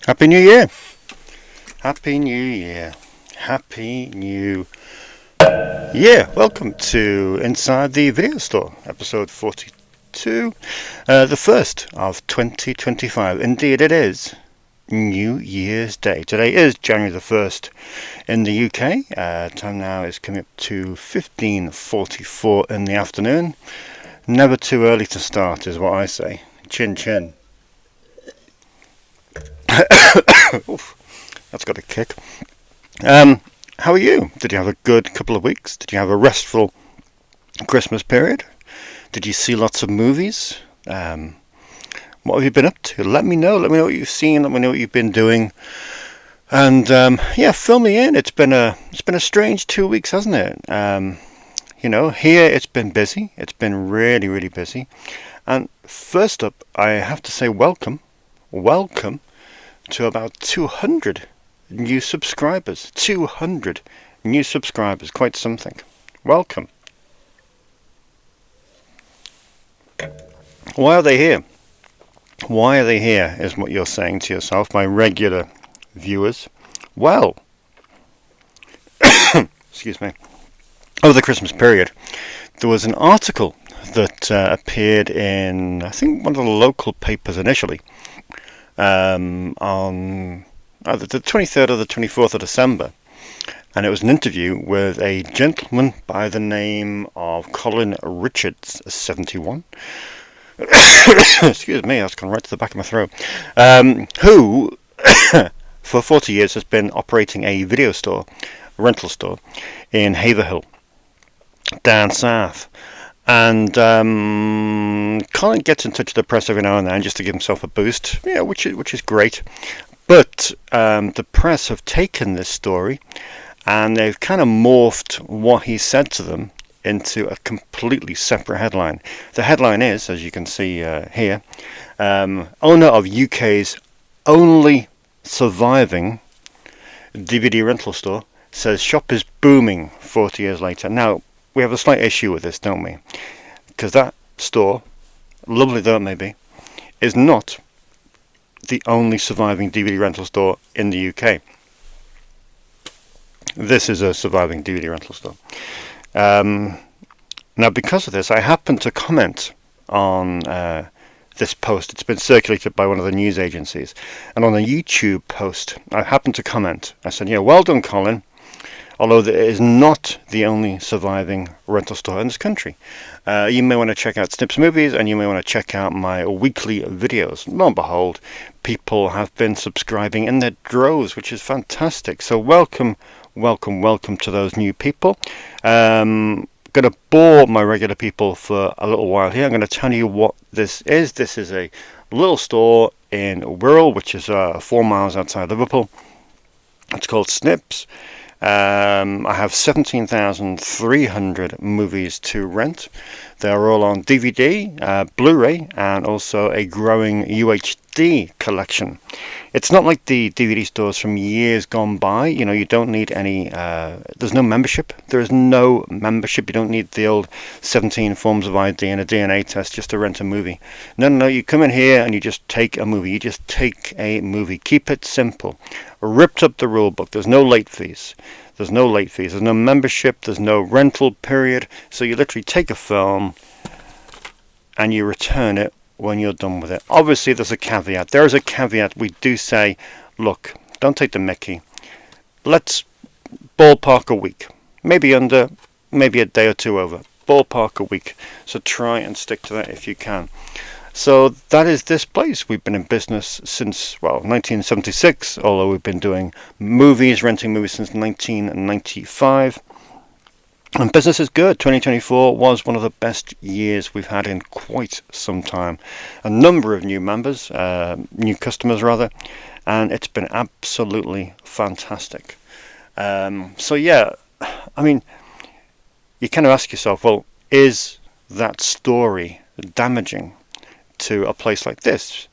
Happy New Year! Happy New Year! Happy New Year! Welcome to Inside the Video Store, episode 42, the first of 2025. Indeed it is New Year's Day. Today is January the 1st in the UK. Time now is coming up to 15:44 in the afternoon. Never too early to start is what I say. Chin chin. Oof, that's got a kick. How are you? Did you have a good couple of weeks? Did you have a restful Christmas period? Did you see lots of movies? What have you been up to? Let me know. Let me know what you've seen. Let me know what you've been doing. And fill me in. It's been a strange 2 weeks, hasn't it? Here it's been busy. It's been really, really busy. And first up, I have to say welcome to about 200 new subscribers. 200 new subscribers, quite something. Welcome. Why are they here? Why are they here is what you're saying to yourself, my regular viewers. Well, excuse me, over the Christmas period, there was an article that appeared in, I think, one of the local papers initially, on either the 23rd or the 24th of December, and it was an interview with a gentleman by the name of Colin Richards, 71. Excuse me, that's gone right to the back of my throat. Who, for 40 years, has been operating a video store, rental store, in Haverhill, down south. And Colin gets in touch with the press every now and then just to give himself a boost, which is great. But the press have taken this story and they've kind of morphed what he said to them into a completely separate headline. The headline is, as you can see here, owner of UK's only surviving DVD rental store says shop is booming 40 years later. Now, we have a slight issue with this, don't we? Because that store, lovely though it may be, is not the only surviving DVD rental store in the UK. This is a surviving DVD rental store. Now, because of this, I happened to comment on this post. It's been circulated by one of the news agencies. And on a YouTube post, I happened to comment. I said, well done, Colin. Although it is not the only surviving rental store in this country. You may want to check out Snips Movies, and you may want to check out my weekly videos. Lo and behold, people have been subscribing in their droves, which is fantastic. So welcome to those new people. Going to bore my regular people for a little while here. I'm going to tell you what this is. This is a little store in Wirral, which is 4 miles outside Liverpool. It's called Snips. I have 17,300 movies to rent. They're all on DVD, Blu-ray, and also a growing UHD collection. It's not like the DVD stores from years gone by. You don't need any, there's no membership. There is no membership. You don't need the old 17 forms of ID and a DNA test just to rent a movie. No, you come in here and you just take a movie. You just take a movie. Keep it simple. Ripped up the rule book. There's no late fees. There's no membership. There's no rental period. So you literally take a film and you return it when you're done with it. Obviously, there's a caveat. There is a caveat. We do say, look, don't take the mickey. Let's ballpark a week. Maybe under, maybe a day or two over. Ballpark a week. So try and stick to that if you can. So that is this place. We've been in business since, 1976, although we've been doing movies, renting movies since 1995. And business is good. 2024 was one of the best years we've had in quite some time. A number of new members, new customers rather, and it's been absolutely fantastic. So yeah, I mean, you kind of ask yourself, well, is that story damaging to a place like this?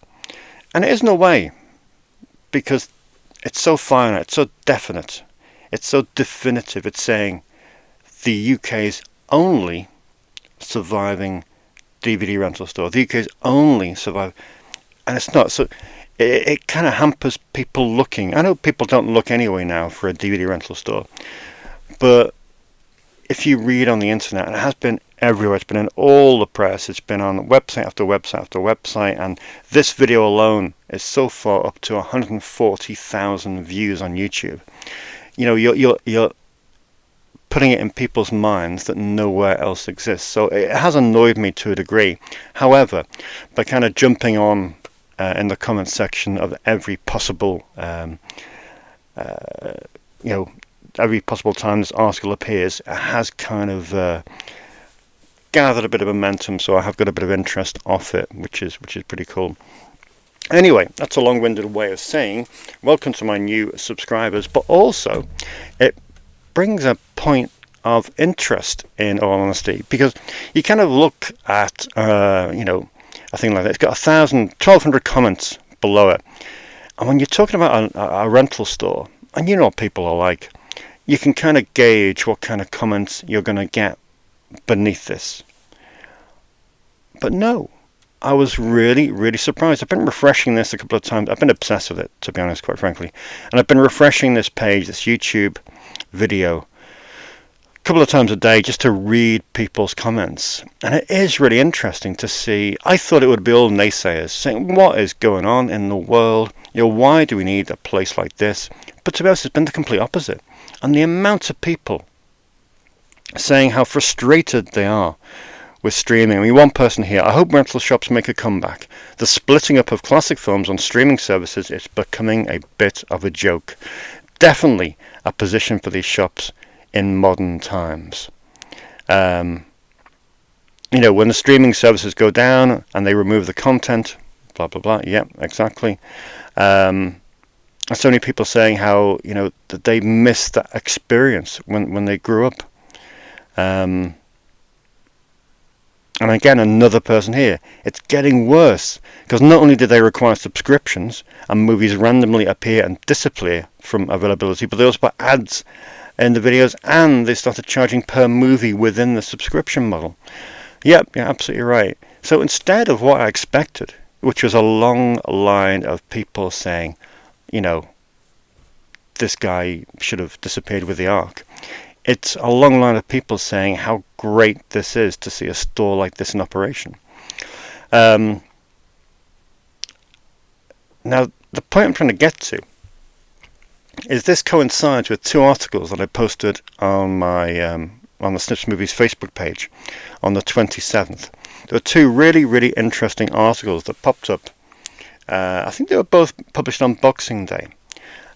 And it is in a way, because it's so finite, it's so definite, it's so definitive. It's saying the UK's only surviving DVD rental store. The UK's only surviving, and it's not. So it kind of hampers people looking. I know people don't look anyway now for a DVD rental store, but if you read on the internet, and it has been everywhere, it's been in all the press, it's been on website after website after website, and this video alone is so far up to 140,000 views on YouTube. You know, you're putting it in people's minds that nowhere else exists. So it has annoyed me to a degree. However, by kind of jumping on in the comment section of every possible every possible time this article appears, it has kind of gathered a bit of momentum, so I have got a bit of interest off it, which is pretty cool. Anyway, that's a long-winded way of saying welcome to my new subscribers, but also it brings a point of interest, in all honesty, because you kind of look at a thing like that. It's got 1,200 comments below it, and when you're talking about a rental store, and you know what people are like, you can kind of gauge what kind of comments you're going to get beneath this. But no, I was really, really surprised. I've been refreshing this a couple of times. I've been obsessed with it, to be honest, quite frankly. And I've been refreshing this page, this YouTube video, a couple of times a day just to read people's comments. And it is really interesting to see. I thought it would be all naysayers saying, what is going on in the world? Why do we need a place like this? But to be honest, it's been the complete opposite. And the amount of people saying how frustrated they are with streaming. I mean, one person here, I hope rental shops make a comeback. The splitting up of classic films on streaming services is becoming a bit of a joke. Definitely a position for these shops in modern times. When the streaming services go down and they remove the content, blah, blah, blah. Yeah, exactly. So many people saying how, that they missed that experience when they grew up. And again, another person here, it's getting worse, because not only did they require subscriptions and movies randomly appear and disappear from availability, but they also put ads in the videos, and they started charging per movie within the subscription model. Yep, you're absolutely right. So instead of what I expected, which was a long line of people saying, this guy should have disappeared with the Ark, it's a long line of people saying how great this is to see a store like this in operation. Now, the point I'm trying to get to is this coincides with two articles that I posted on my on the Snips Movies Facebook page on the 27th. There were two really, really interesting articles that popped up. I think they were both published on Boxing Day.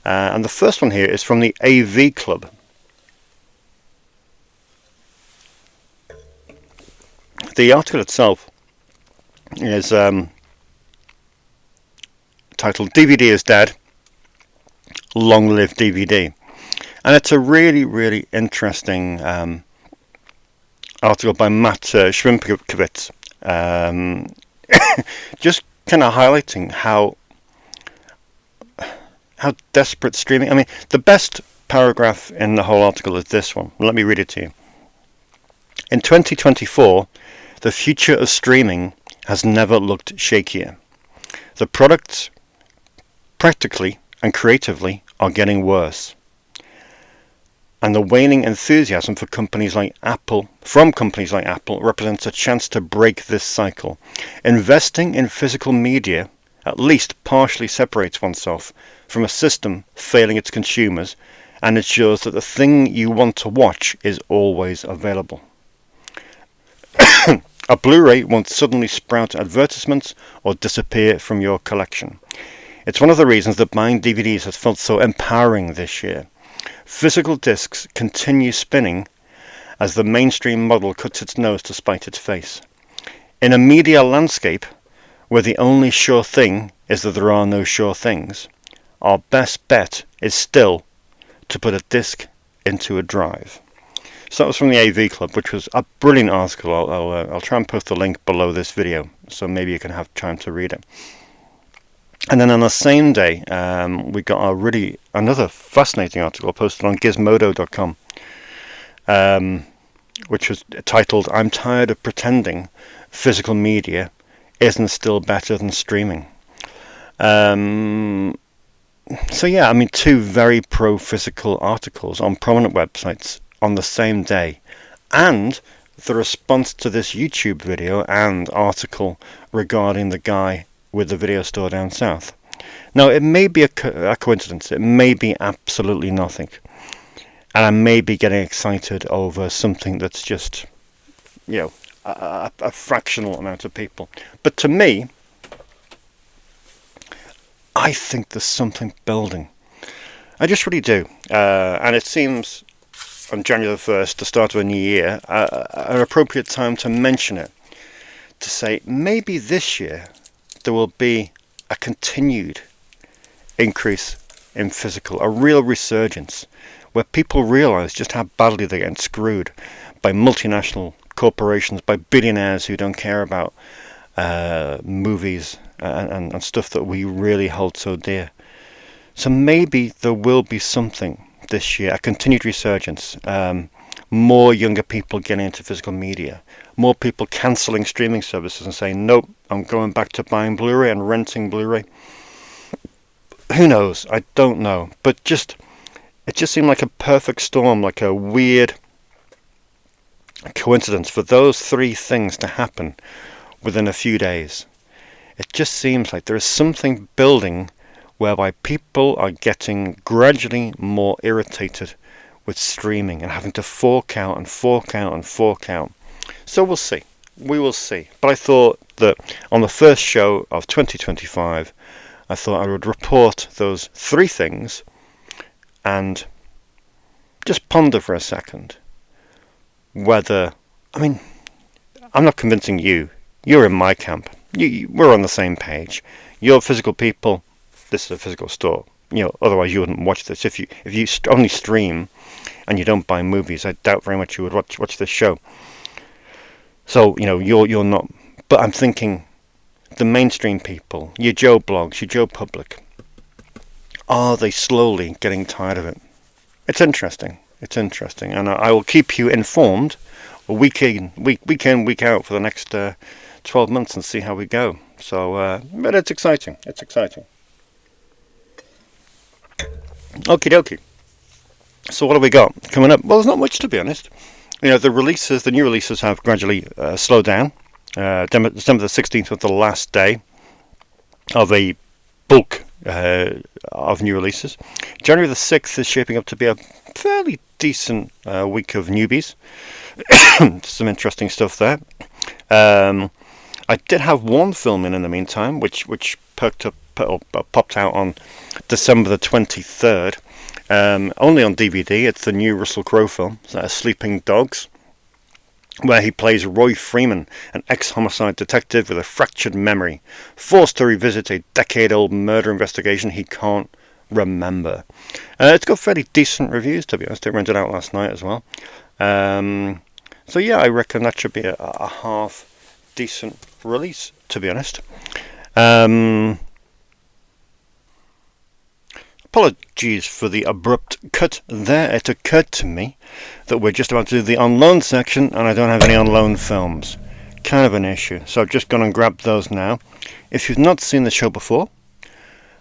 And the first one here is from the AV Club. The article itself is titled "DVD is Dead, Long Live DVD." And it's a really, really interesting article by Matt Shrimpkowitz, just kind of highlighting how desperate streaming. I mean, the best paragraph in the whole article is this one. Let me read it to you. In 2024, the future of streaming has never looked shakier. The products, practically and creatively, are getting worse. And the waning enthusiasm for companies like Apple represents a chance to break this cycle. Investing in physical media at least partially separates oneself from a system failing its consumers and ensures that the thing you want to watch is always available. A Blu-ray won't suddenly sprout advertisements or disappear from your collection. It's one of the reasons that buying DVDs has felt so empowering this year. Physical discs continue spinning, as the mainstream model cuts its nose to spite its face. In a media landscape where the only sure thing is that there are no sure things, our best bet is still to put a disc into a drive. So that was from the AV Club, which was a brilliant article. I'll try and post the link below this video, so maybe you can have time to read it. And then on the same day, we got another fascinating article posted on Gizmodo.com, which was titled, "I'm tired of pretending physical media isn't still better than streaming." So yeah, I mean, two very pro-physical articles on prominent websites on the same day, and the response to this YouTube video and article regarding the guy with the video store down south. Now, it may be a coincidence, it may be absolutely nothing, and I may be getting excited over something that's just, a fractional amount of people. But to me, I think there's something building. I just really do. And it seems on January the 1st, the start of a new year, an appropriate time to mention it. To say maybe this year there will be a continued increase in physical, a real resurgence, where people realise just how badly they're getting screwed by multinational corporations, by billionaires who don't care about movies and stuff that we really hold so dear. So maybe there will be something this year, a continued resurgence, more younger people getting into physical media, more people cancelling streaming services and saying, nope, I'm going back to buying Blu-ray and renting Blu-ray. Who knows? I don't know. But it just seemed like a perfect storm, like a weird coincidence for those three things to happen within a few days. It just seems like there is something building whereby people are getting gradually more irritated with streaming and having to fork out and fork out and fork out. So we'll see. We will see. But I thought that on the first show of 2025, I thought I would report those three things and just ponder for a second whether, I mean, I'm not convincing you. You're in my camp. We're on the same page. You're physical people. This is a physical store. Otherwise you wouldn't watch this. If you only stream and you don't buy movies, I doubt very much you would watch this show. So you're not. But I'm thinking, the mainstream people, your Joe Blogs, your Joe Public, are they slowly getting tired of it? It's interesting. It's interesting, and I will keep you informed week in, week out for the next 12 months and see how we go. So, but it's exciting. It's exciting. Okie dokie. So what have we got coming up? Well, there's not much, to be honest. The new releases have gradually slowed down. December the 16th was the last day of a bulk of new releases. January the 6th is shaping up to be a fairly decent week of newbies. Some interesting stuff there. I did have one film in the meantime, which popped out on December the 23rd. Only on DVD. It's the new Russell Crowe film, Sleeping Dogs, where he plays Roy Freeman, an ex-homicide detective with a fractured memory, forced to revisit a decade-old murder investigation he can't remember. It's got fairly decent reviews, to be honest. It rented out last night as well. So yeah, I reckon that should be a half-decent release, to be honest. Apologies for the abrupt cut there. It occurred to me that we're just about to do the on loan section and I don't have any on loan films. Kind of an issue. So I've just gone and grabbed those now. If you've not seen the show before,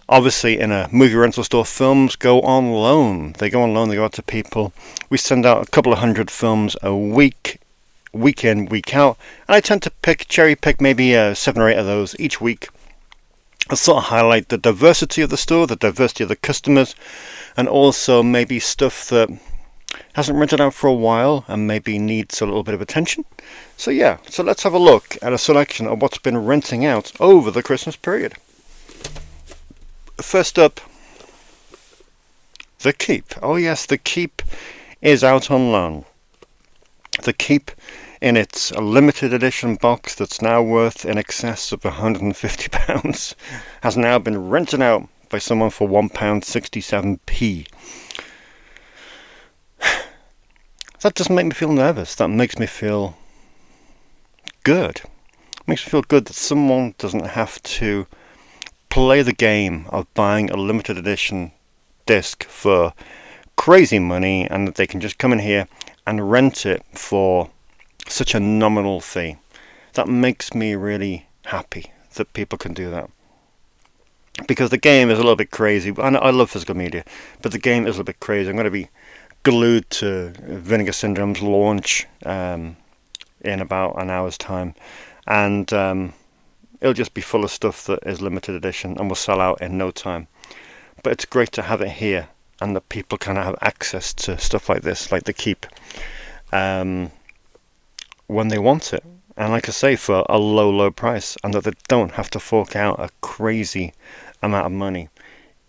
obviously in a movie rental store, films go on loan. They go on loan, they go out to people. We send out a couple of hundred films a week, week in, week out. And I tend to cherry pick maybe 7 or 8 of those each week. I'll sort of highlight the diversity of the store, the diversity of the customers, and also maybe stuff that hasn't rented out for a while and maybe needs a little bit of attention. So yeah, so let's have a look at a selection of what's been renting out over the Christmas period. First up, The Keep. Oh yes, The Keep is out on loan. The Keep, in its limited edition box that's now worth in excess of £150, has now been rented out by someone for £1.67p. That doesn't make me feel nervous. That makes me feel good. It makes me feel good that someone doesn't have to play the game of buying a limited edition disc for crazy money, and that they can just come in here and rent it for such a nominal fee. That makes me really happy that people can do that. Because the game is a little bit crazy. I love physical media, but the game is a little bit crazy. I'm going to be glued to Vinegar Syndrome's launch in about an hour's time, and it'll just be full of stuff that is limited edition and will sell out in no time. But it's great to have it here, and that people can have access to stuff like this, like The Keep, when they want it, and like I say, for a low price, and that they don't have to fork out a crazy amount of money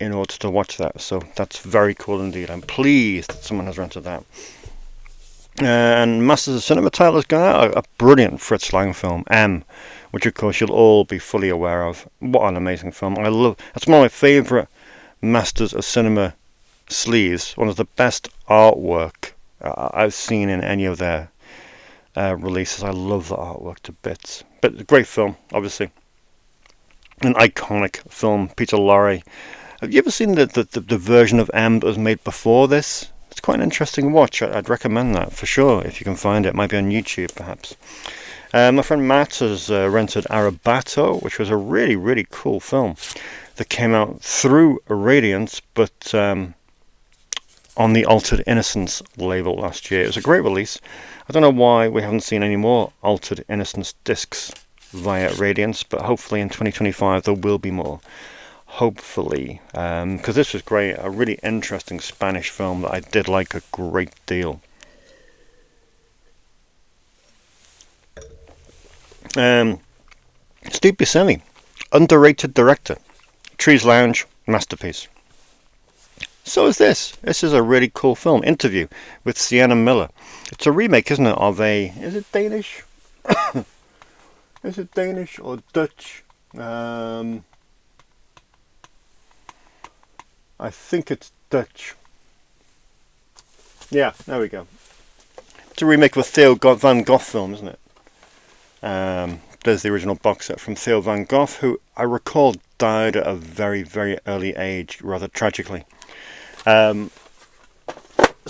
in order to watch that. So that's very cool indeed. I'm pleased that someone has rented that. And Masters of Cinema title has gone out, a brilliant Fritz Lang film, M, which of course you'll all be fully aware of. What an amazing film. That's one of my favourite Masters of Cinema sleeves, one of the best artwork I've seen in any of their releases. I love the artwork to bits. But a great film, obviously. An iconic film. Peter Lorre. Have you ever seen the version of M that was made before this? It's quite an interesting watch. I'd recommend that for sure if you can find it. It might be on YouTube perhaps. My friend Matt has rented Arabato, which was a really cool film that came out through Radiance, but on the Altered Innocence label last year. It was a great release. I don't know why we haven't seen any more Altered Innocence discs via Radiance, but hopefully in 2025 there will be more. Hopefully, because this was great. A really interesting Spanish film that I did like a great deal. Steve Buscemi, underrated director. Trees Lounge, masterpiece. So is this. This is a really cool film. Interview with Sienna Miller. It's a remake, isn't it, of a... Is it Danish? Is it Danish or Dutch? I think it's Dutch. Yeah, there we go. It's a remake of a Theo Van Gogh film, isn't it? There's the original box set from Theo Van Gogh, who I recall died at a very early age, rather tragically. So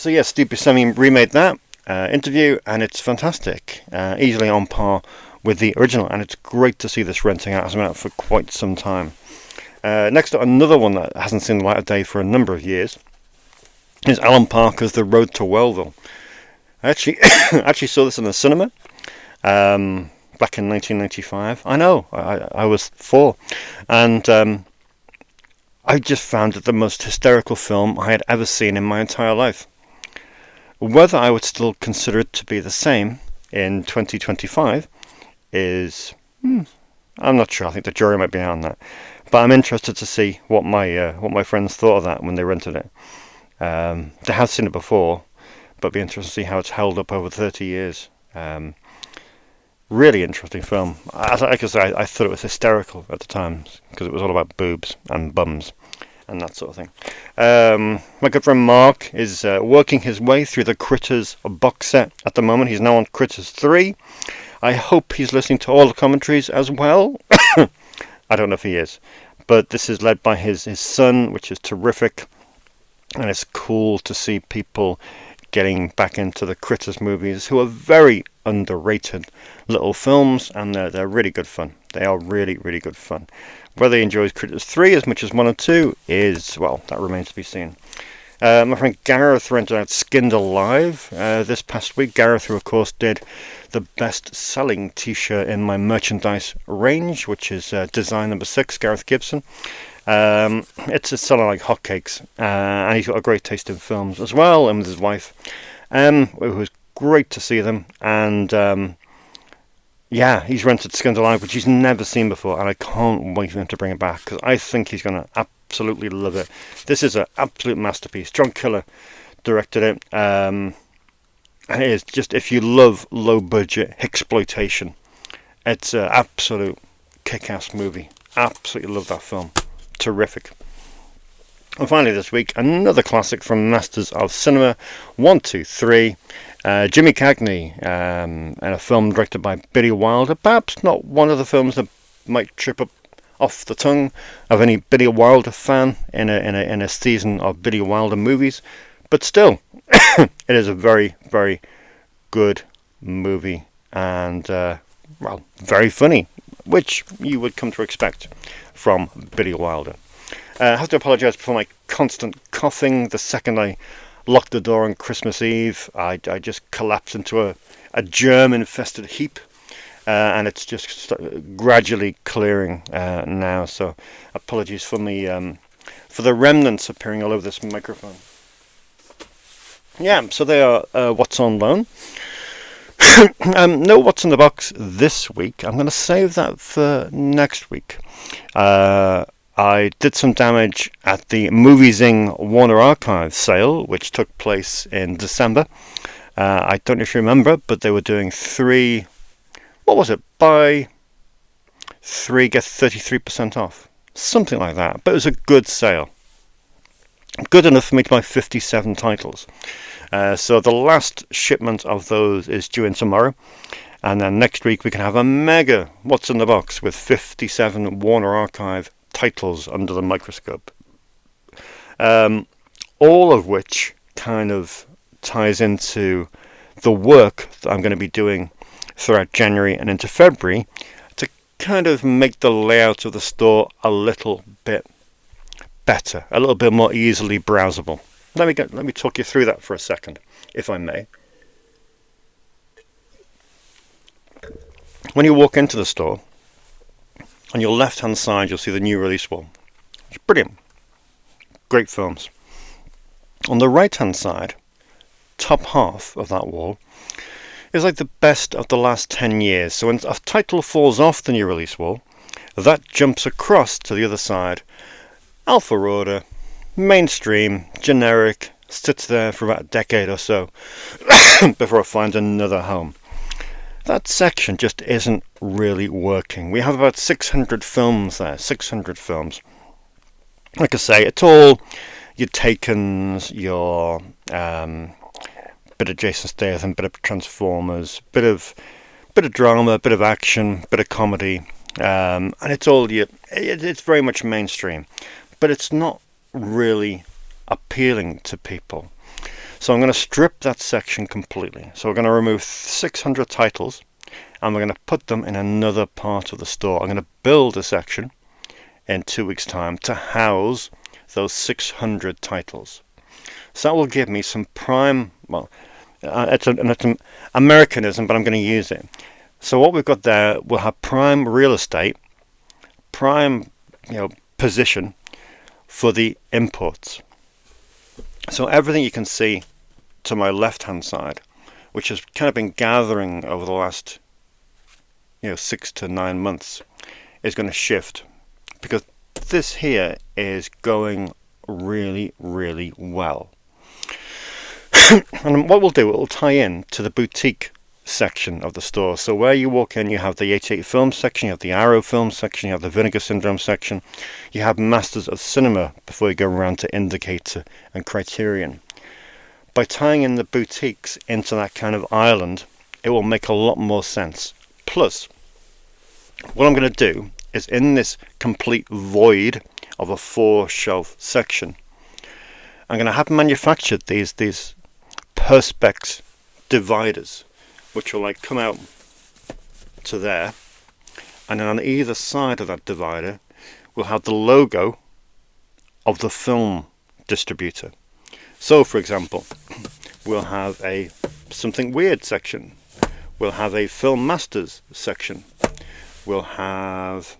yeah, Steve Buscemi remade that interview, and it's fantastic. Easily on par with the original, and it's great to see this renting out. It's been out for quite some time. Next up, another one that hasn't seen the light of day for a number of years is Alan Parker's The Road to Wellville. I actually saw this in the cinema back in 1995. I know, I was 4, and I just found it the most hysterical film I had ever seen in my entire life. Whether I would still consider it to be the same in 2025 is... I'm not sure. I think the jury might be out on that. But I'm interested to see what my friends thought of that when they rented it. They have seen it before, but it'd be interesting to see how it's held up over 30 years. Really interesting film. Like I say, I thought it was hysterical at the time because it was all about boobs and bums and that sort of thing. My good friend Mark is working his way through the Critters box set at the moment. He's now on Critters 3. I hope he's listening to all the commentaries as well. I don't know if he is, but this is led by his son, which is terrific, and it's cool to see people getting back into the Critters movies, who are very underrated little films, and they're really good fun. They are really good fun. Whether he enjoys Critters 3 as much as 1 or 2 is, well, that remains to be seen. My friend Gareth rented out Skinned Alive this past week. Gareth, who of course did the best-selling t-shirt in my merchandise range, which is design number 6, Gareth Gibson. It's selling like hotcakes, and he's got a great taste in films as well, and with his wife. It was great to see them, and yeah, he's rented Skinned Alive, which he's never seen before, and I can't wait for him to bring it back, because I think he's going to absolutely love it. This is an absolute masterpiece. John Killer directed it. And it is just, if you love low budget exploitation, it's an absolute kick-ass movie. Absolutely love that film. Terrific. And finally this week, another classic from Masters of Cinema, 123, Jimmy Cagney, and a film directed by Billy Wilder. Perhaps not one of the films that might trip up off the tongue of any Billy Wilder fan in a season of Billy Wilder movies, but still, it is a very, very good movie, and well, very funny, which you would come to expect from Billy Wilder. I have to apologise for my constant coughing. The second I locked the door on Christmas Eve, I just collapsed into a germ-infested heap, and it's just gradually clearing now. So apologies for me for the remnants appearing all over this microphone. Yeah, so they are what's on loan. No what's in the box this week. I'm going to save that for next week. I did some damage at the Moviezing Warner Archive sale, which took place in December. I don't know if you remember, but they were doing buy 3 get 33% off. Something like that. But it was a good sale. Good enough for me to buy 57 titles. So the last shipment of those is due in tomorrow. And then next week we can have a mega what's in the box with 57 Warner Archive titles under the microscope, all of which kind of ties into the work that I'm going to be doing throughout January and into February to kind of make the layout of the store a little bit better, a little bit more easily browsable. Let me talk you through that for a second, if I may. When you walk into the store, on your left hand side you'll see the new release wall. It's brilliant. Great films. On the right hand side, top half of that wall, is like the best of the last 10 years. So when a title falls off the new release wall, that jumps across to the other side. Alpha order, mainstream, generic, sits there for about a decade or so before it finds another home. That section just isn't really working. We have about 600 films there, 600 films. Like I say, it's all your Takens, your bit of Jason Statham, bit of Transformers, bit of drama, bit of action, bit of comedy, and it's all it's very much mainstream, but it's not really appealing to people. So I'm going to strip that section completely. So we're going to remove 600 titles and we're going to put them in another part of the store. I'm going to build a section in 2 weeks' time to house those 600 titles. So that will give me some prime, well, it's an Americanism, but I'm going to use it. So what we've got there, we'll have prime real estate, prime position for the imports. So everything you can see to my left hand side, which has kind of been gathering over the last 6 to 9 months, is going to shift, because this here is going really, really well. And what we'll do, it will tie in to the boutique section of the store. So where you walk in, you have the 88 film section, you have the Arrow film section, you have the Vinegar Syndrome section, you have Masters of Cinema before you go around to Indicator and Criterion. By tying in the boutiques into that kind of island, it will make a lot more sense. Plus, what I'm going to do is, in this complete void of a 4-shelf section, I'm going to have manufactured these Perspex dividers, which will come out to there, and then on either side of that divider we'll have the logo of the film distributor. So for example, we'll have a something weird section, we'll have a Film Masters section, we'll have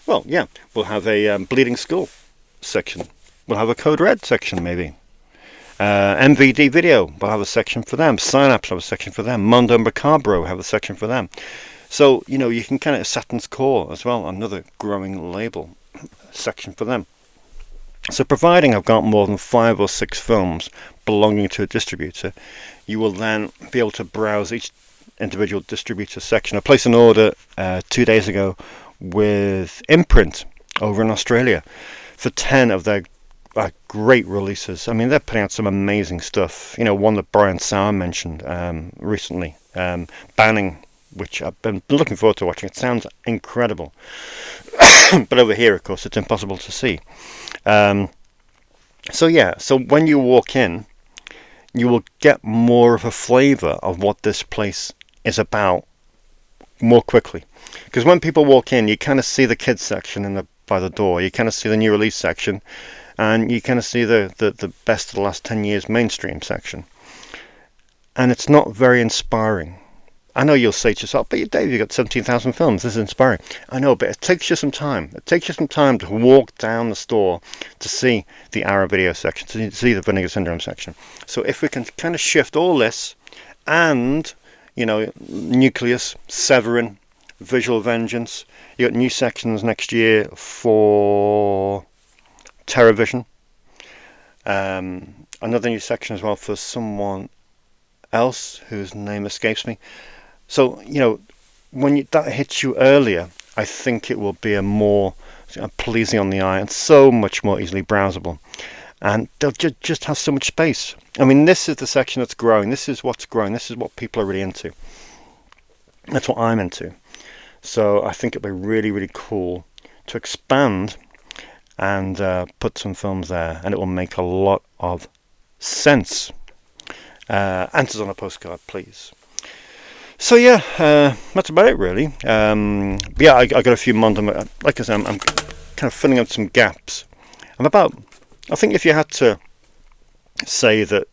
we'll have a Bleeding Skull section, we'll have a Code Red section maybe. MVD Video will have a section for them. Synapse will have a section for them. Mondo Macabro will have a section for them. So, you can kind of Saturn's Core as well, another growing label, section for them. So providing I've got more than 5 or 6 films belonging to a distributor, you will then be able to browse each individual distributor section. I placed an order 2 days ago with Imprint over in Australia for 10 of their great releases. I mean, they're putting out some amazing stuff. You know, one that Brian Sauer mentioned recently, Banning, which I've been looking forward to watching. It sounds incredible. But over here, of course, it's impossible to see. So when you walk in, you will get more of a flavour of what this place is about more quickly. Because when people walk in, you kind of see the kids section by the door. You kind of see the new release section, and you kind of see the best of the last 10 years mainstream section. And it's not very inspiring. I know you'll say to yourself, but Dave, you've got 17,000 films. This is inspiring. I know, but it takes you some time. It takes you some time to walk down the store to see the Arrow Video section, to see the Vinegar Syndrome section. So if we can kind of shift all this and, you know, Nucleus, Severin, Visual Vengeance. You got new sections next year for TerraVision. Another new section as well for someone else whose name escapes me. So, you know, when that hits you earlier, I think it will be a more pleasing on the eye and so much more easily browsable. And they'll just have so much space. I mean, this is the section that's growing. This is what's growing. This is what people are really into. That's what I'm into. So I think it'll be really, really cool to expand and put some films there. And it will make a lot of sense. Answers on a postcard, please. So yeah, that's about it really. But yeah, I got a few Mondo. Like I said, I'm kind of filling up some gaps. I think if you had to say that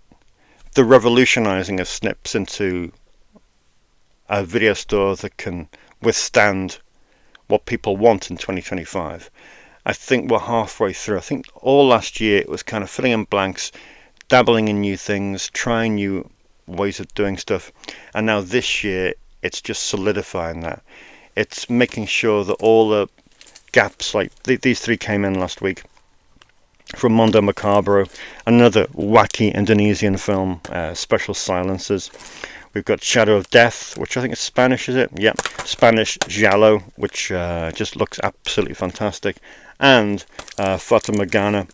the revolutionising of Snips into a video store that can withstand what people want in 2025, I think we're halfway through. I think all last year it was kind of filling in blanks, dabbling in new things, trying new ways of doing stuff, and now this year it's just solidifying that. It's making sure that all the gaps, like these 3 came in last week from Mondo Macabro, another wacky Indonesian film, Special Silences. We've got Shadow of Death, which I think is Spanish, is it? Yep, Spanish Giallo, which just looks absolutely fantastic, and Fata Morgana,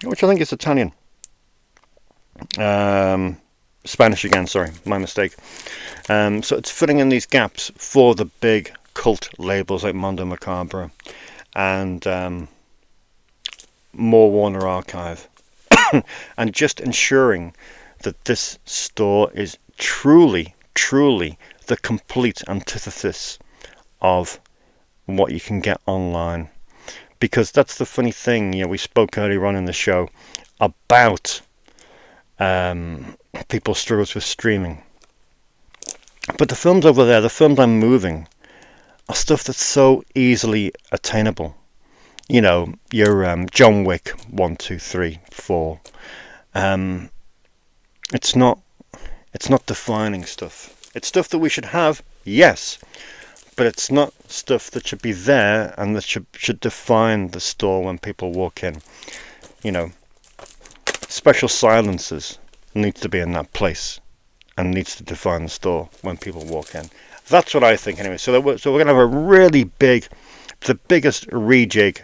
which I think is Italian. Spanish again, sorry, my mistake. So it's filling in these gaps for the big cult labels like Mondo Macabro and more Warner Archive, and just ensuring that this store is truly the complete antithesis of what you can get online. Because that's the funny thing, you know, we spoke earlier on in the show about people's struggles with streaming. But the films over there, the films I'm moving, are stuff that's so easily attainable. You know, your John Wick 1, 2, 3, 4. It's not defining stuff. It's stuff that we should have, yes, but it's not stuff that should be there and that should define the store when people walk in. You know, Special Silences needs to be in that place and needs to define the store when people walk in. That's what I think anyway. So we're going to have a really big, the biggest rejig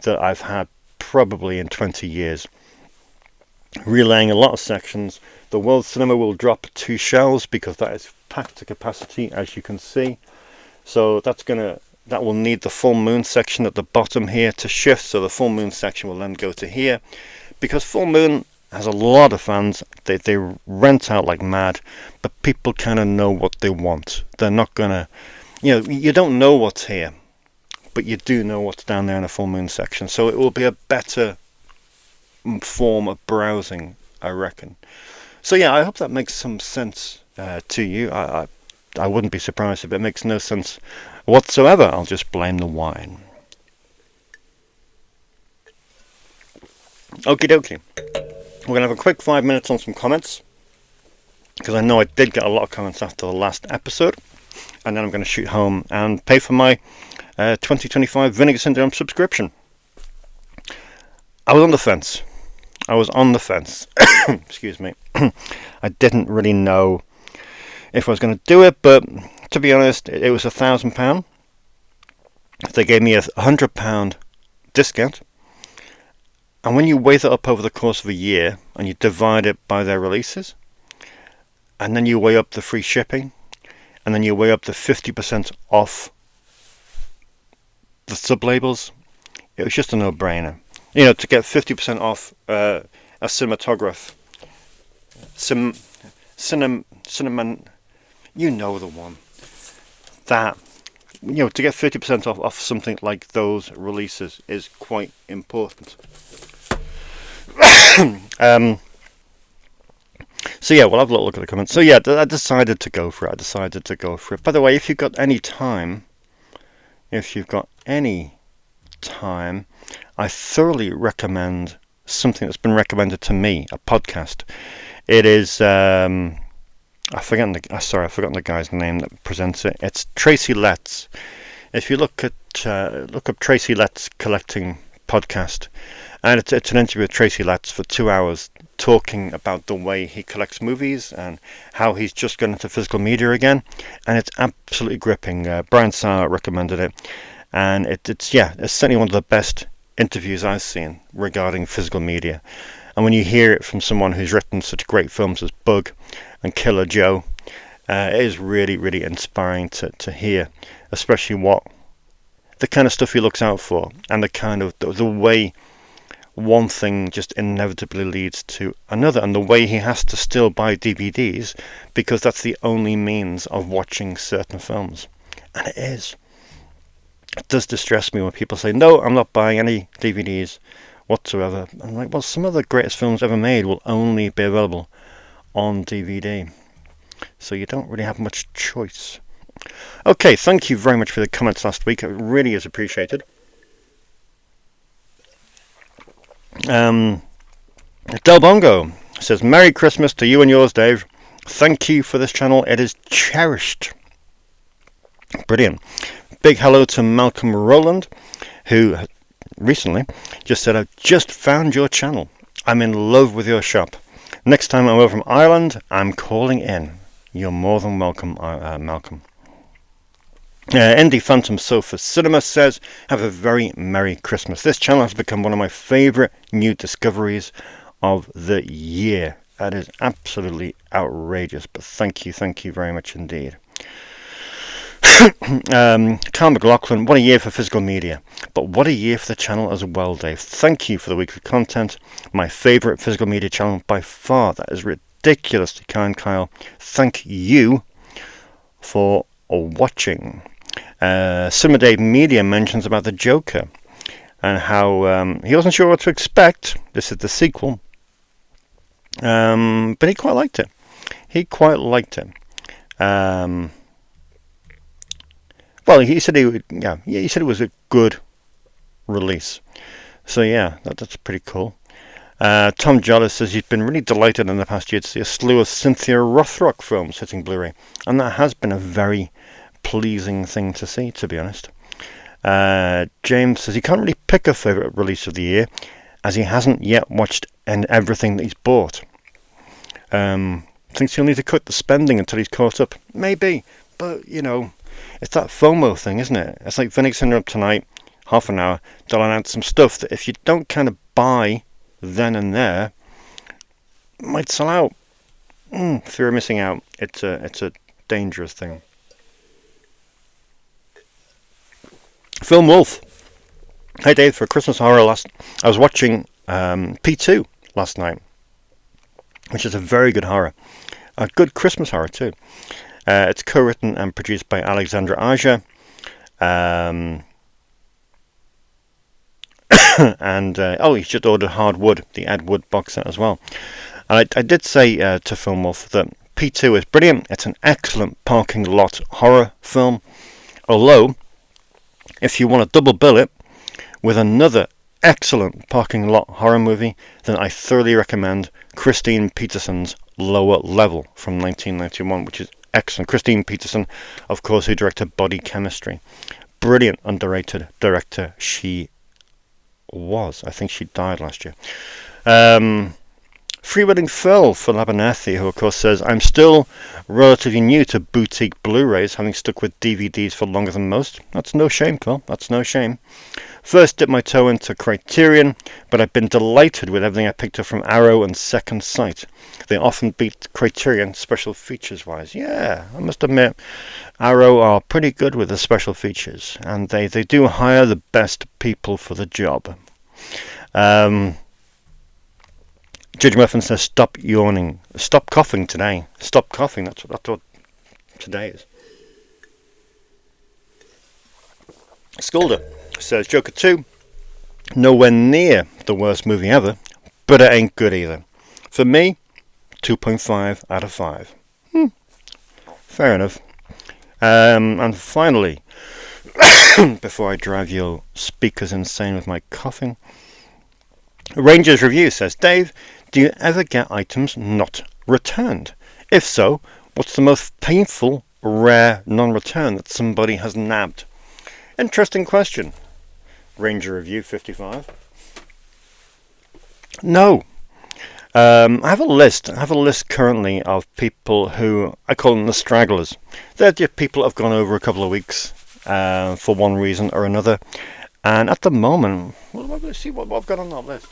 that I've had probably in 20 years. Relaying a lot of sections. The World Cinema will drop 2 shelves because that is packed to capacity, as you can see. So that will need the Full Moon section at the bottom here to shift. So the Full Moon section will then go to here, because Full Moon has a lot of fans. They rent out like mad, but people kind of know what they want. They're not gonna, you know, you don't know what's here, but you do know what's down there in the Full Moon section. So it will be a better form of browsing, I reckon. So yeah, I hope that makes some sense to you. I wouldn't be surprised if it makes no sense whatsoever. I'll just blame the wine. Okie dokie. We're going to have a quick 5 minutes on some comments, because I know I did get a lot of comments after the last episode, and then I'm going to shoot home and pay for my 2025 Vinegar Syndrome subscription. I was on the fence. Excuse me. I didn't really know if I was going to do it, but to be honest, it was £1,000. They gave me £100 discount, and when you weigh that up over the course of a year and you divide it by their releases, and then you weigh up the free shipping, and then you weigh up the 50% off the sub-labels, it was just a no-brainer. You know, to get 50% off a cinematograph, cinnamon, you know the one. That, you know, to get 50% off something like those releases is quite important. So yeah, we'll have a little look at the comments. So yeah, I decided to go for it. By the way, if you've got any time, I thoroughly recommend something that's been recommended to me, a podcast. It is I've forgotten the guy's name that presents it. It's Tracy Letts. If you look up Tracy Letts Collecting Podcast, and it's an interview with Tracy Letts for 2 hours, talking about the way he collects movies and how he's just gone into physical media again, and it's absolutely gripping. Brian Sauer recommended it, and it's certainly one of the best interviews I've seen regarding physical media. And when you hear it from someone who's written such great films as Bug and Killer Joe, it is really, really inspiring to hear, especially what the kind of stuff he looks out for, and the kind of the way one thing just inevitably leads to another, and the way he has to still buy DVDs because that's the only means of watching certain films. And it is. It does distress me when people say, no, I'm not buying any DVDs whatsoever. I'm like, well, some of the greatest films ever made will only be available on DVD, so you don't really have much choice. Okay, thank you very much for the comments last week. It really is appreciated. Del Bongo says, Merry Christmas to you and yours, Dave. Thank you for this channel. It is cherished. Brilliant. Big hello to Malcolm Rowland, who recently just said, I've just found your channel. I'm in love with your shop. Next time I'm over from Ireland, I'm calling in. You're more than welcome, Malcolm. Indie Phantom Sofa Cinema says, have a very Merry Christmas. This channel has become one of my favourite new discoveries of the year. That is absolutely outrageous, but thank you very much indeed. Carl McLaughlin, what a year for physical media, but what a year for the channel as well, Dave. Thank you for the weekly content. My favourite physical media channel by far. That is ridiculously kind, Kyle. Thank you for watching. Simmer Dave Media mentions about the Joker and how he wasn't sure what to expect. This is the sequel, but he quite liked it. Well, he said he said it was a good release. So yeah, that's pretty cool. Tom Jollis says he's been really delighted in the past year to see a slew of Cynthia Rothrock films hitting Blu-ray, and that has been a very pleasing thing to see, to be honest. James says he can't really pick a favourite release of the year, as he hasn't yet watched everything that he's bought. Thinks he'll need to cut the spending until he's caught up. Maybe, but you know, it's that FOMO thing, isn't it? It's like Vinegar Syndrome tonight, half an hour, they'll announce some stuff that if you don't kind of buy then and there, it might sell out. Fear of missing out. It's a dangerous thing. Film Wolf. Hey Dave, for Christmas horror I was watching P2 last night, which is a very good horror. A good Christmas horror too. It's co-written and produced by Alexandra Aja. And he's just ordered Hardwood, the Ed Wood box set as well. And I did say to Film Wolf that P2 is brilliant. It's an excellent parking lot horror film. Although, if you want to double bill it with another excellent parking lot horror movie, then I thoroughly recommend Christine Peterson's Lower Level from 1991, which is excellent. Christine Peterson, of course, who directed Body Chemistry. Brilliant, underrated director she was. I think she died last year. Freewheeling Phil for Labanethi, who of course says, I'm still relatively new to boutique Blu-rays, having stuck with DVDs for longer than most. That's no shame, Phil. That's no shame. First dipped my toe into Criterion, but I've been delighted with everything I picked up from Arrow and Second Sight. They often beat Criterion special features wise. Yeah, I must admit, Arrow are pretty good with the special features, and they do hire the best people for the job. Judge Muffin says, stop yawning. Stop coughing today. Stop coughing, that's what today is. Scolder says, Joker 2, nowhere near the worst movie ever, but it ain't good either. For me, 2.5 out of 5. Fair enough. And finally, before I drive your speakers insane with my coughing, Rangers Review says, Dave, do you ever get items not returned? If so, what's the most painful, rare non-return that somebody has nabbed? Interesting question. Ranger Review 55. No. I have a list. I have a list currently of people who, I call them the stragglers. They're just people who have gone over a couple of weeks for one reason or another. And at the moment, let's see what I've got on that list.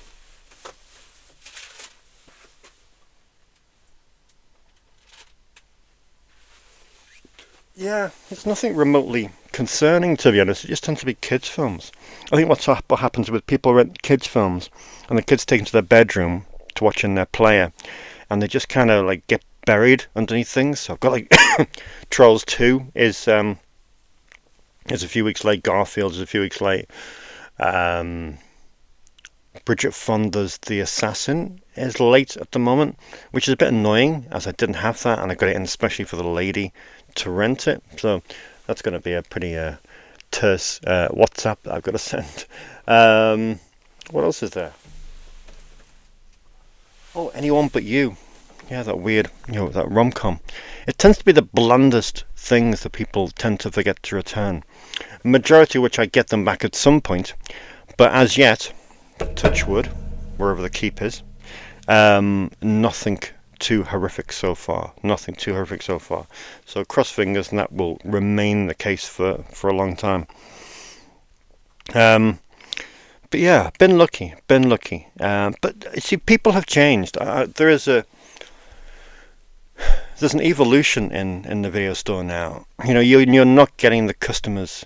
Yeah, it's nothing remotely concerning, to be honest. It just tends to be kids' films. I think what happens with people rent kids' films, and the kids take them to their bedroom to watch in their player, and they just kind of like get buried underneath things. So I've got like Trolls 2 is a few weeks late. Garfield is a few weeks late. Bridget Fonda's The Assassin is late at the moment, which is a bit annoying, as I didn't have that, and I got it in especially for the lady to rent it. So that's going to be a pretty terse WhatsApp that I've got to send. What else is there? Oh, Anyone But You. Yeah, that weird, that rom-com. It tends to be the blandest things that people tend to forget to return. Majority of which I get them back at some point, but as yet, touch wood, wherever the keep is, nothing too horrific so far. Nothing too horrific so far. So cross fingers, and that will remain the case for a long time. But yeah, been lucky. But see, people have changed. There's an evolution in the video store now. You're not getting the customers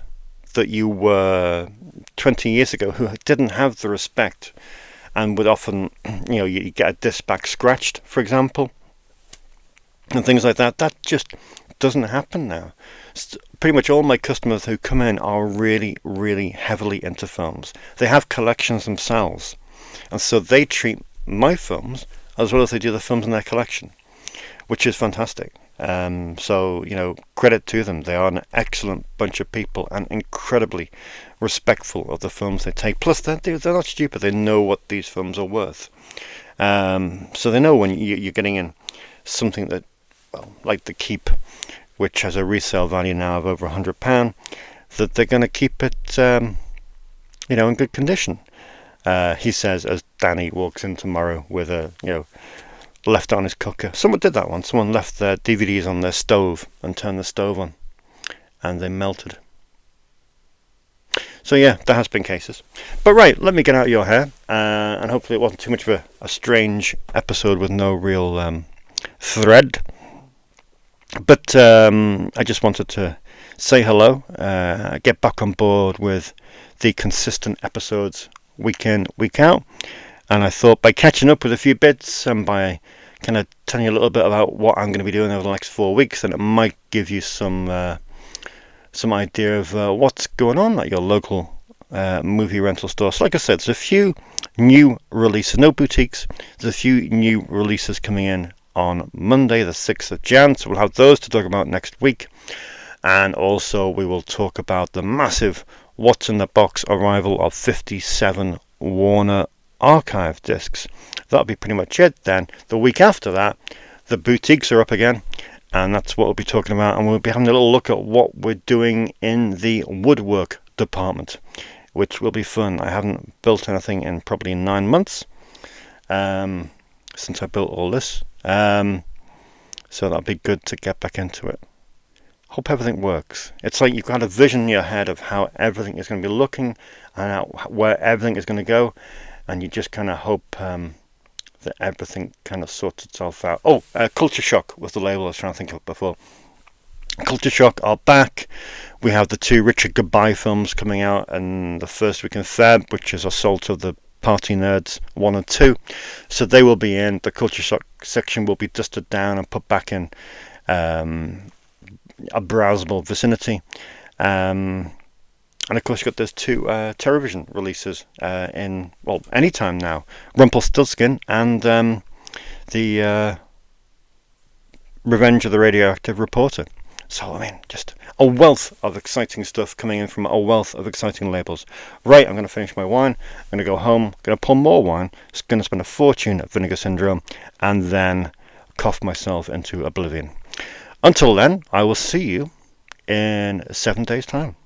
that you were 20 years ago who didn't have the respect and would often, you get a disc back scratched, for example, and things like that. That just doesn't happen now. Pretty much all my customers who come in are really, really heavily into films. They have collections themselves, and so they treat my films as well as they do the films in their collection, which is fantastic. So, credit to them. They are an excellent bunch of people and incredibly respectful of the films they take. Plus, they're not stupid. They know what these films are worth. So they know when you're getting in something that, like The Keep, which has a resale value now of over £100, that they're going to keep it, in good condition. He says, as Danny walks in tomorrow with a, left on his cooker. Someone did that once. Someone left their DVDs on their stove and turned the stove on, and they melted. So yeah, there has been cases. But right, let me get out your hair, and hopefully it wasn't too much of a strange episode with no real thread. But I just wanted to say hello, get back on board with the consistent episodes week in, week out. And I thought by catching up with a few bits and by kind of telling you a little bit about what I'm going to be doing over the next 4 weeks, then it might give you some idea of what's going on at your local movie rental store. So like I said, there's a few new releases, no boutiques. There's a few new releases coming in on Monday, the 6th of Jan. So we'll have those to talk about next week. And also we will talk about the massive What's in the Box arrival of 57 Warner archive discs. That'll be pretty much it then. The week after that, the boutiques are up again, and that's what we'll be talking about, and we'll be having a little look at what we're doing in the woodwork department, which will be fun. I haven't built anything in probably 9 months since I built all this. So that'll be good to get back into it. Hope everything works. It's like you've got a vision in your head of how everything is going to be looking and where everything is going to go, and you just kind of hope that everything kind of sorts itself out. Oh, Culture Shock was the label I was trying to think of before. Culture Shock are back. We have the 2 Richard Goodbye films coming out in the first week in Feb, which is Assault of the Party Nerds 1 and 2. So they will be in. The Culture Shock section will be dusted down and put back in a browsable vicinity. And of course, you've got those 2 television releases in, well, anytime now. Rumpelstiltskin and the Revenge of the Radioactive Reporter. So, I mean, just a wealth of exciting stuff coming in from a wealth of exciting labels. Right, I'm going to finish my wine. I'm going to go home, going to pour more wine. Going to spend a fortune at Vinegar Syndrome, and then cough myself into oblivion. Until then, I will see you in 7 days' time.